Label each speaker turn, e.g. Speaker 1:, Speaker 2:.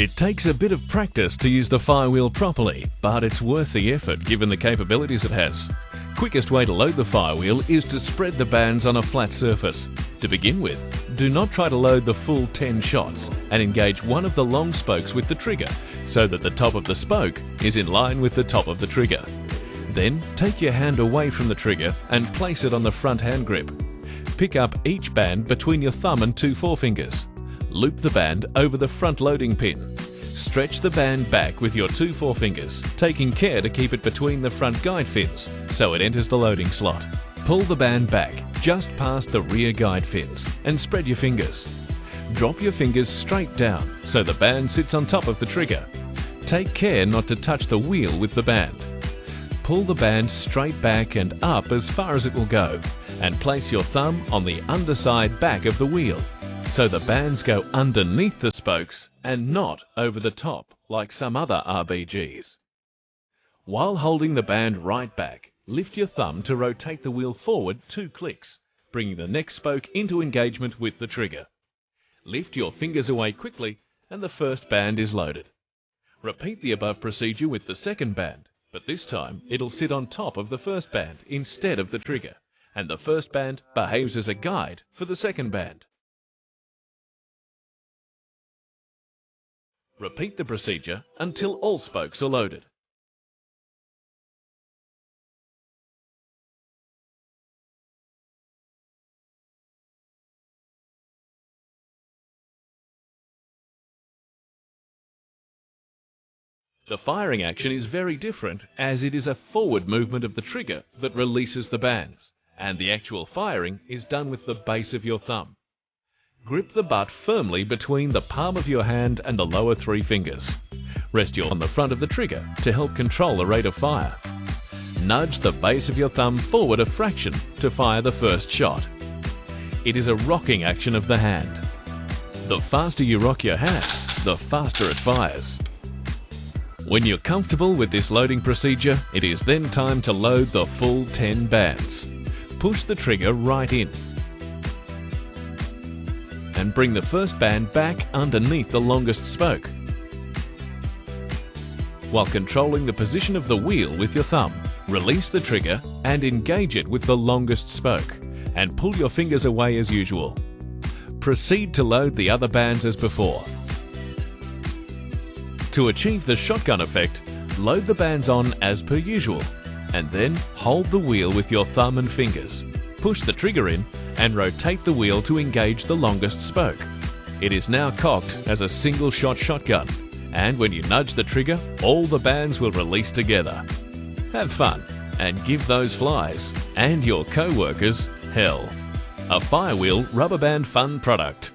Speaker 1: It takes a bit of practice to use the FIREWHEEL properly, but it's worth the effort given the capabilities it has. Quickest way to load the FIREWHEEL is to spread the bands on a flat surface. To begin with, do not try to load the full 10 shots and engage one of the long spokes with the trigger so that the top of the spoke is in line with the top of the trigger. Then take your hand away from the trigger and place it on the front hand grip. Pick up each band between your thumb and 2 forefingers. Loop the band over the front loading pin. Stretch the band back with your 2 forefingers, taking care to keep it between the front guide fins so it enters the loading slot. Pull the band back just past the rear guide fins and spread your fingers. Drop your fingers straight down so the band sits on top of the trigger. Take care not to touch the wheel with the band. Pull the band straight back and up as far as it will go and place your thumb on the underside back of the wheel so the bands go underneath the spokes and not over the top like some other RBGs. While holding the band right back, lift your thumb to rotate the wheel forward 2 clicks, bringing the next spoke into engagement with the trigger. Lift your fingers away quickly and the first band is loaded. Repeat the above procedure with the second band, but this time it'll sit on top of the first band instead of the trigger, and the first band behaves as a guide for the second band. Repeat the procedure until all spokes are loaded. The firing action is very different as it is a forward movement of the trigger that releases the bands, and the actual firing is done with the base of your thumb. Grip the butt firmly between the palm of your hand and the lower 3 fingers. Rest your on the front of the trigger to help control the rate of fire. Nudge the base of your thumb forward a fraction to fire the first shot. It is a rocking action of the hand. The faster you rock your hand, the faster it fires. When you're comfortable with this loading procedure, it is then time to load the full 10 bands. Push the trigger right in and bring the first band back underneath the longest spoke. While controlling the position of the wheel with your thumb, release the trigger and engage it with the longest spoke, and pull your fingers away as usual. Proceed to load the other bands as before. To achieve the shotgun effect, load the bands on as per usual, and then hold the wheel with your thumb and fingers. Push the trigger in and rotate the wheel to engage the longest spoke. It is now cocked as a single-shot shotgun, and when you nudge the trigger, all the bands will release together. Have fun and give those flies and your co-workers hell. A FIREWHEEL Rubber Band Fun product.